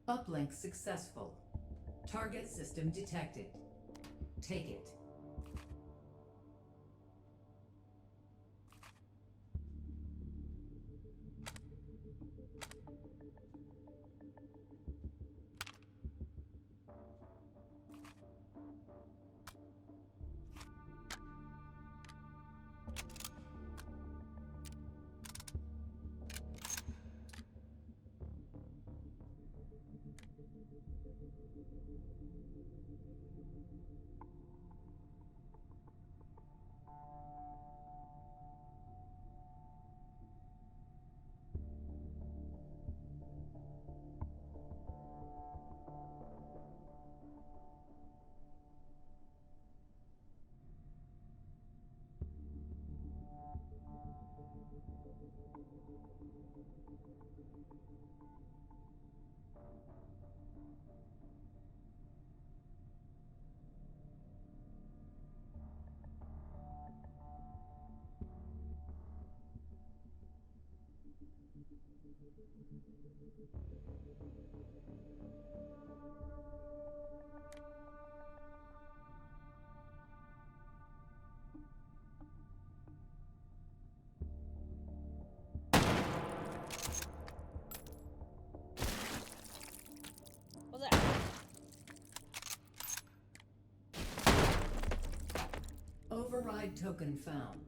Uplink successful. Target system detected. Take it. What's that? Override token found.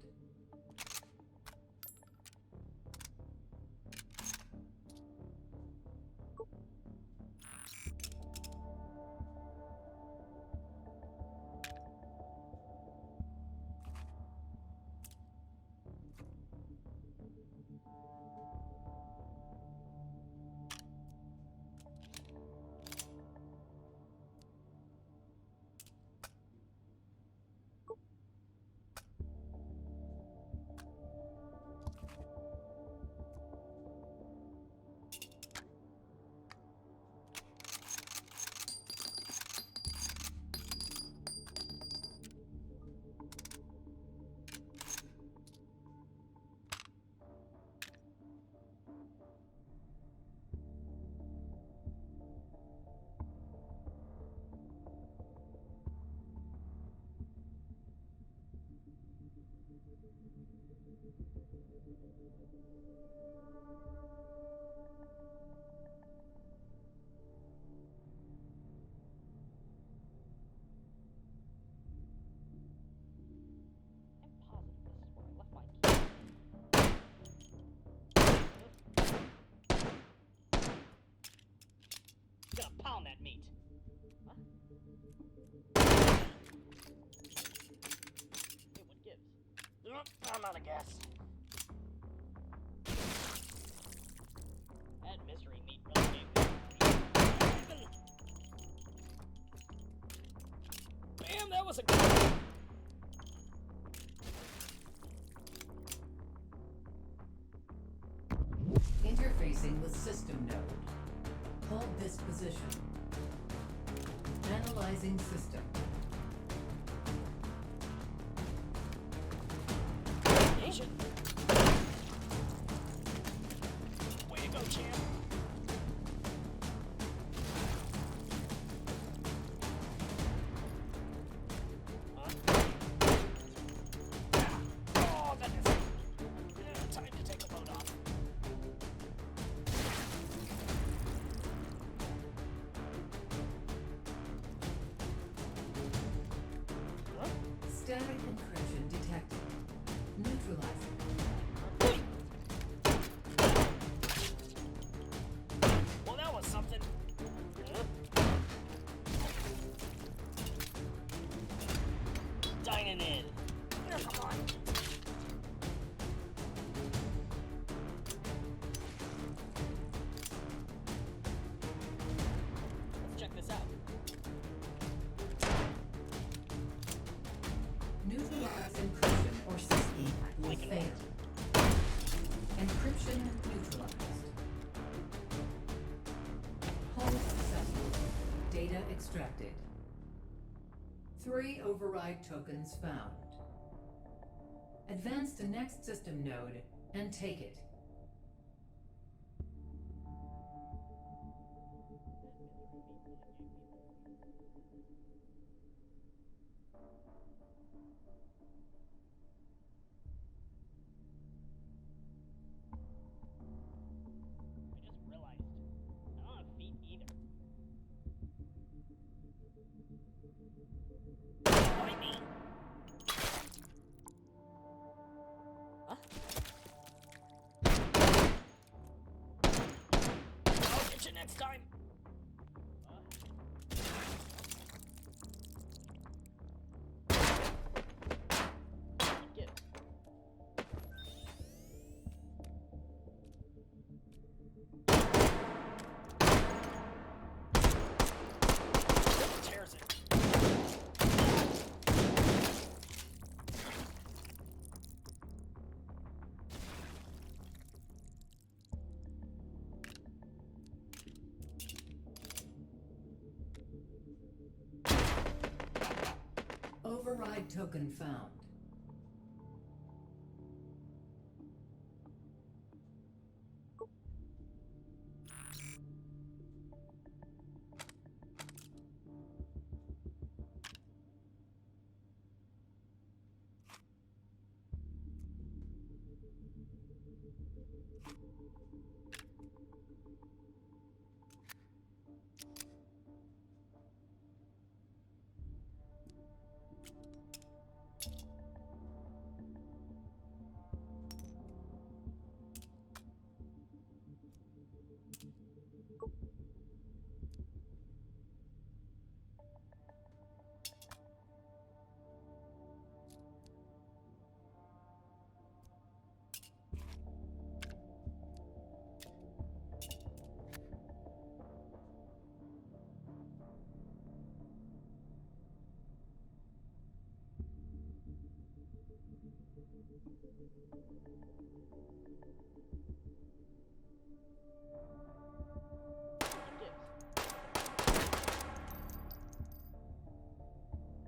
I'm positive this is where I left my key. Gonna pound that meat. What? Wait, what gives? I'm out of gas. That mystery meat really gave me. Bam! That was a. Interfacing with system node. Hold this position. Analyzing system. Nation. Way to go, champ. Huh? Oh, that is. Time to take a load off. Huh? Static encryption detected. Neutralizing. Well, that was something. Huh? Dining in. Oh, come on. Let's check this out. Neutralize encryption or system will Like an fail. Encryption neutralized. Hold successful. Data extracted. 3 override tokens found. Advance to next system node and take it. I just realized I don't have feet either. Why me? Huh? I'll get you next time. Get it. Tears it. Override token found.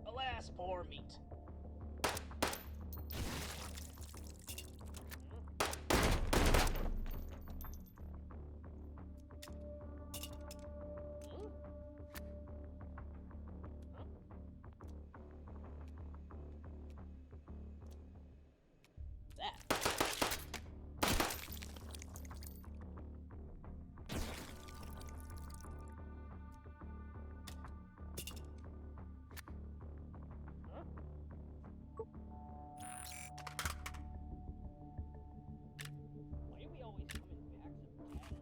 Alas, poor meat. Hmm? Huh? That. Huh? Why are we always coming back to 10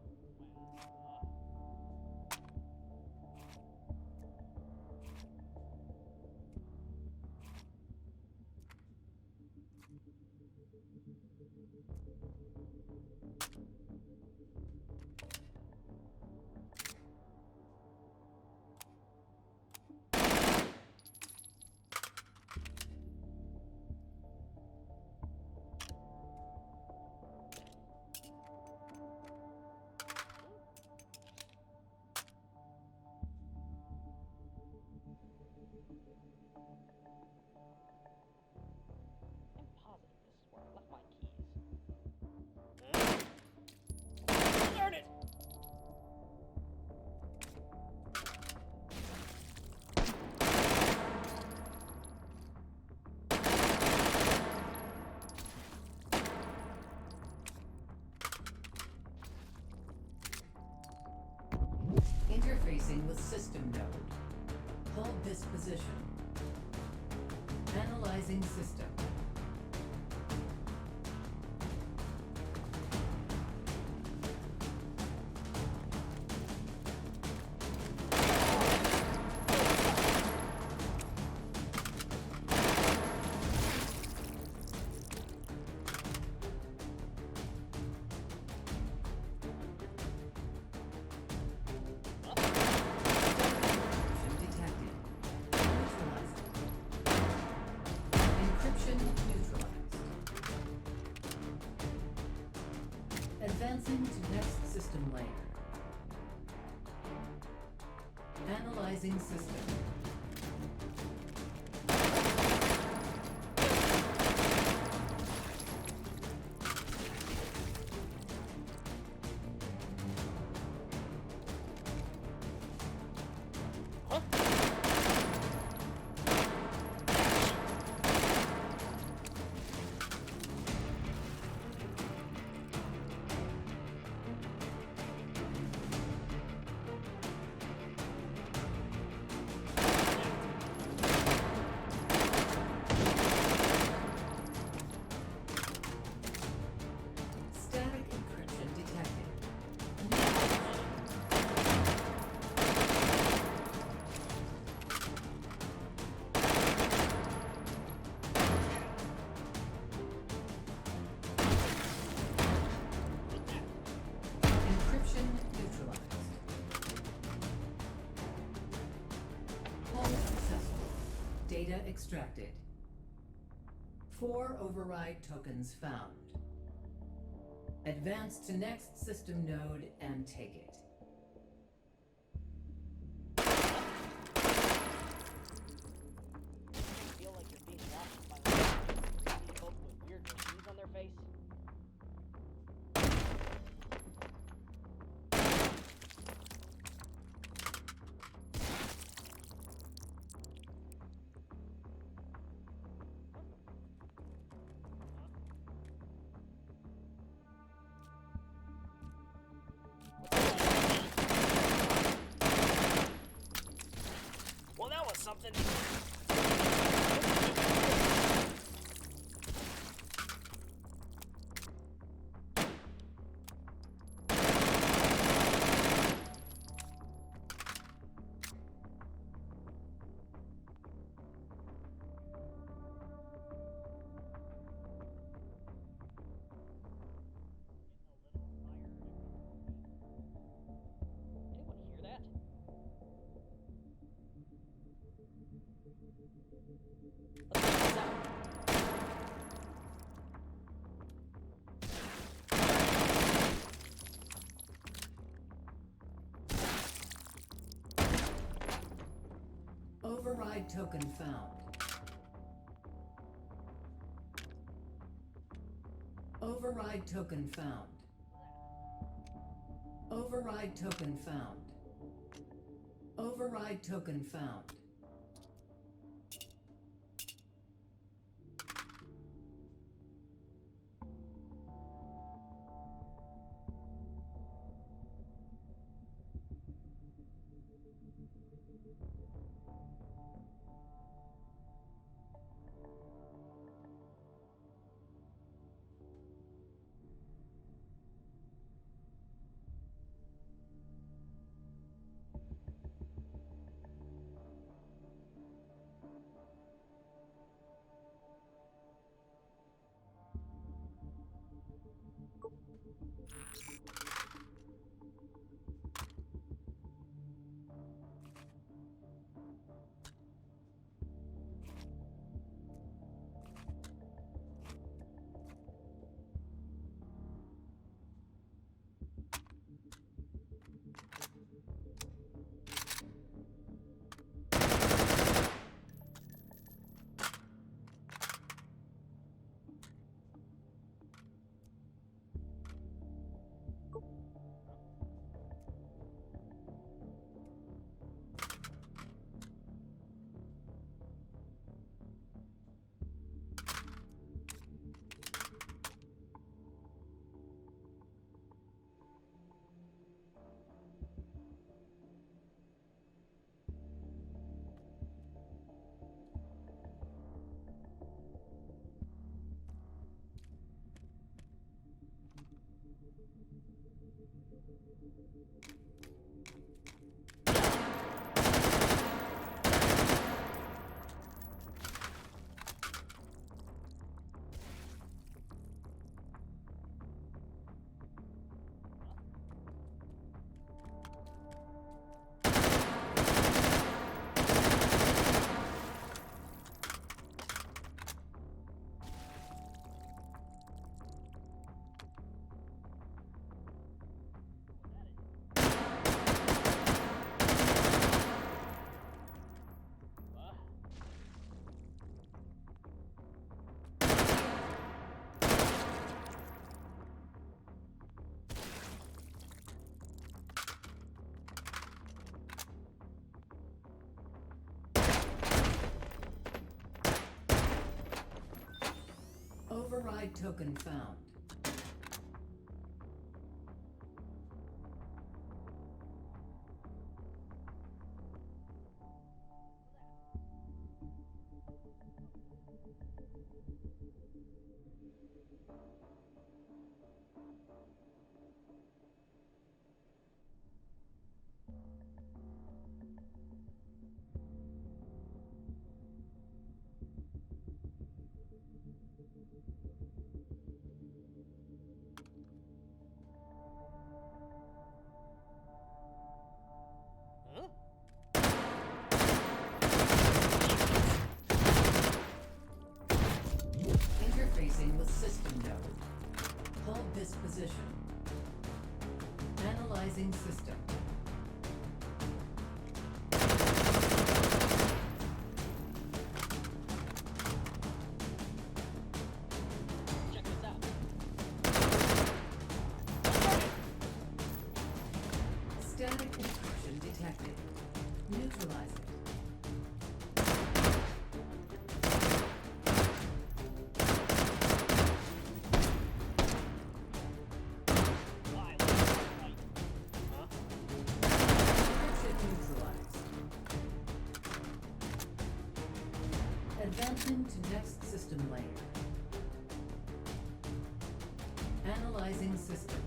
when, I'm positive this is where I left my keys. Darn it! Interfacing with system node. Hold this position. Analyzing system. Detected. Neutralized. Encryption neutralized. Advancing to next system layer. Analyzing system. Data extracted. 4 override tokens found. Advance to next system node and take it. Feel like you're being watched by crazy folk with weird machines on their face? Well, that was something. Anyone hear that? Let's check this out. Override token found. Override token found. Override token found. Override token found. Override token found. encryption detected. Neutralize it. Why? Huh? Encryption neutralized. Advancing to next system layer. Analyzing system.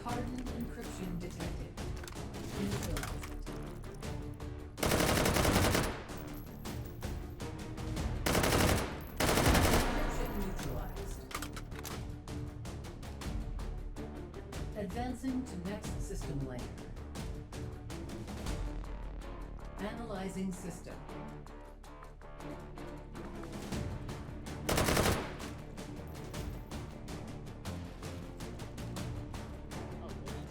Hardened encryption detected. Neutralize it. Encryption neutralized. Advancing to next system layer. Analyzing system. Oh, goodness. Over there.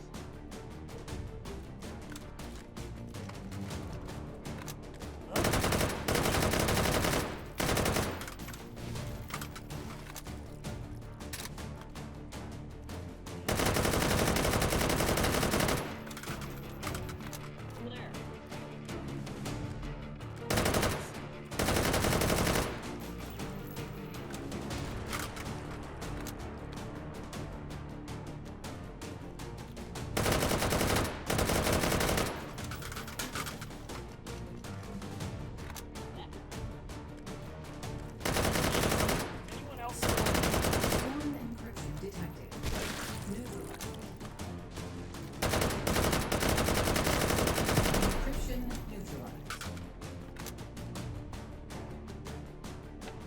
Anyone else? Sworn encryption detected. Neutralized. Encryption neutralized.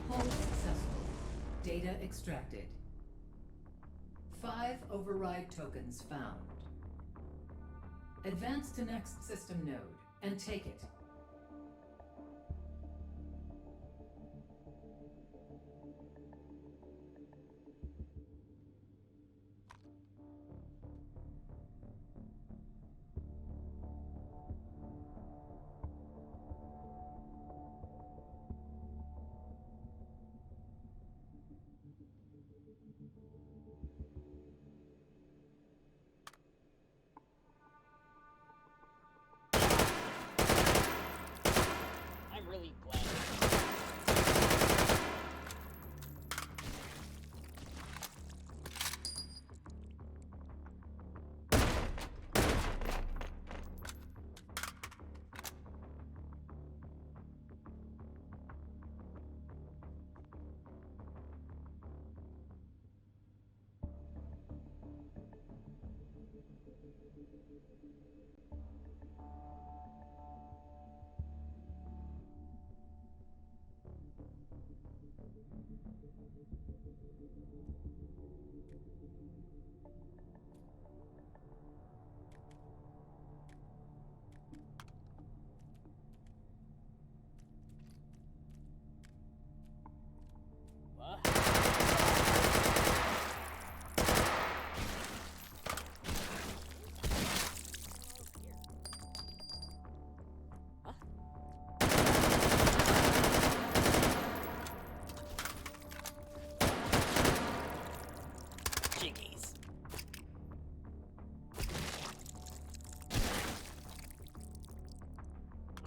Hold successful. Data extracted. 5 override tokens found. Advance to next system node and take it. I'm really glad. What? Huh? Jiggies.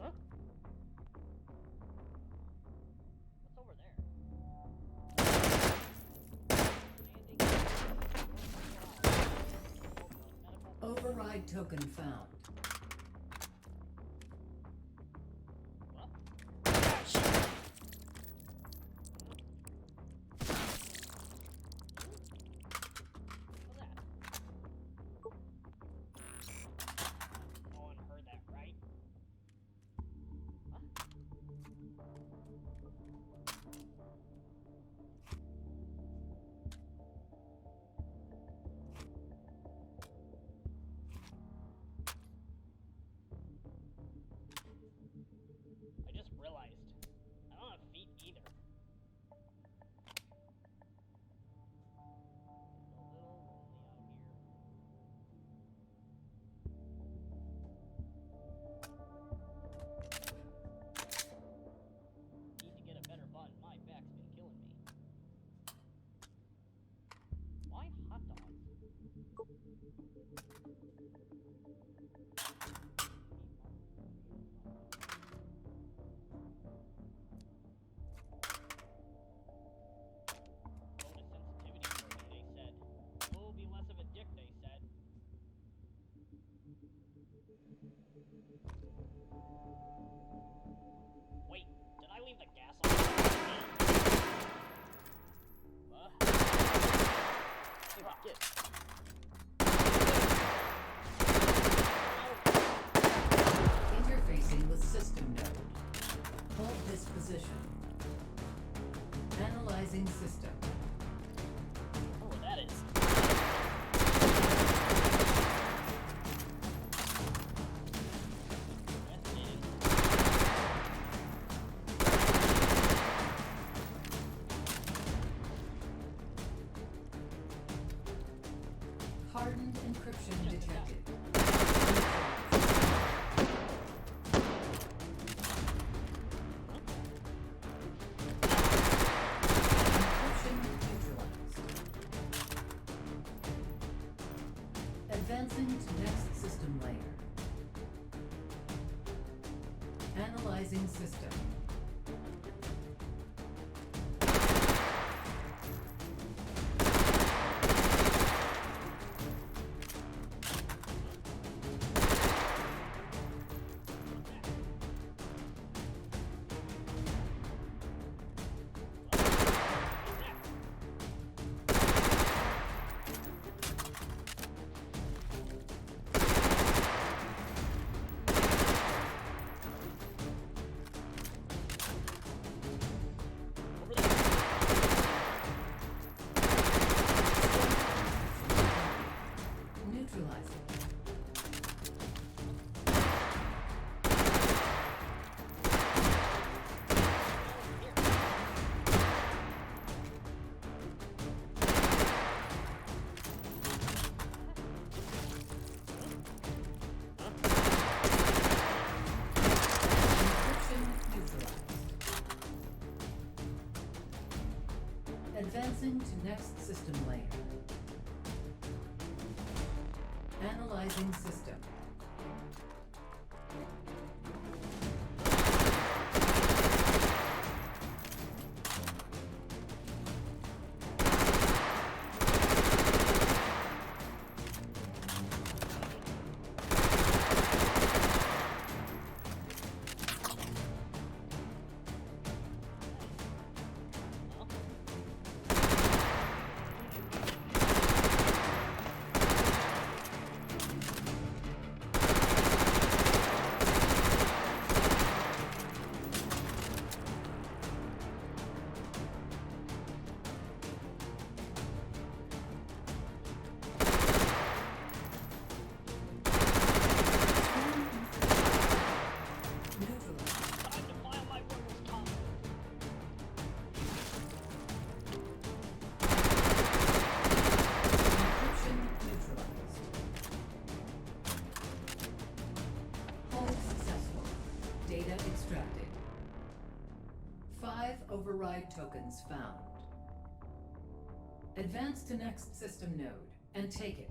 Huh? What's over there? Override token found. What? Ah, shit. What's that? Get. Interfacing with system node. Hold this position. Analyzing system. Oh, that is. Fascinating. Hardened encryption detected. Encryption neutralized. Advancing to next system layer. Analyzing system. Over there. Neutralizing. Encryption neutralized. Advancing to next system layer. Analyzing system. Neutralized. Time to file my werewolf tongue. Encryption neutralized. Hold successful. Data extracted. 5 override tokens found. Advance to next system node and take it.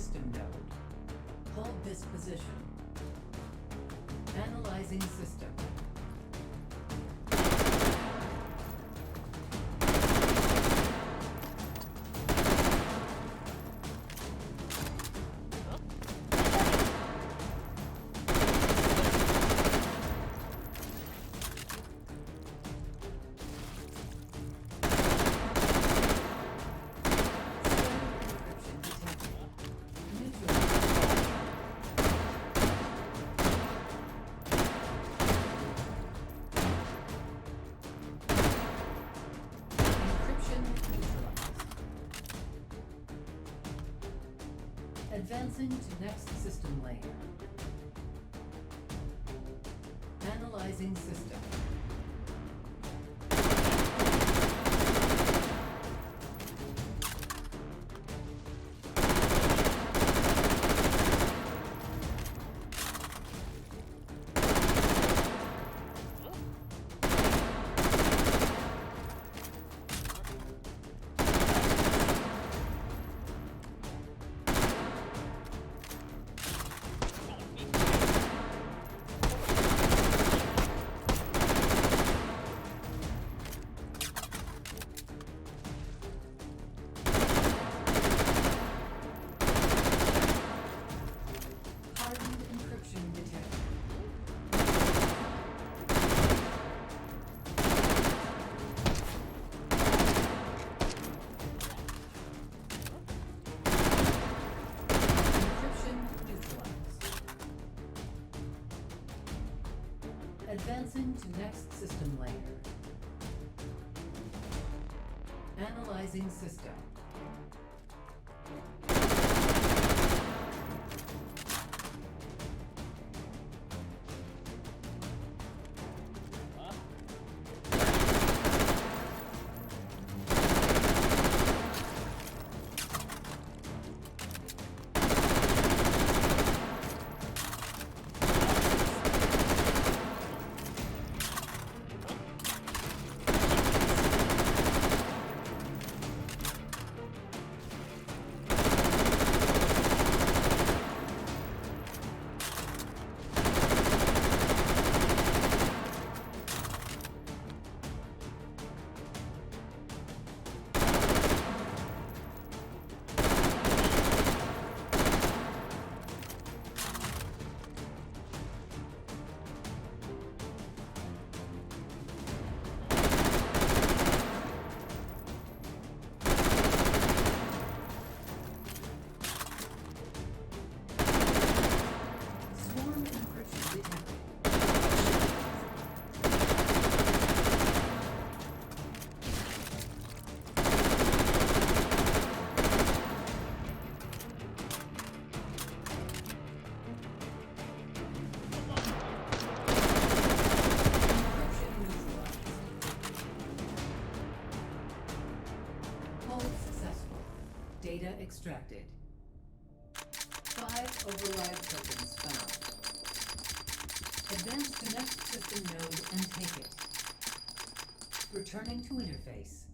system node. Hold this position. Analyzing system. Advancing to next system layer. Analyzing system. Hardened encryption detected. Encryption neutralized. Advancing to next system layer. Analyzing system. Swarm encryption detected. Encryption neutralized. Hold successful. Data extracted. 5 override tokens found. Advance to next system node and take it. Returning to interface.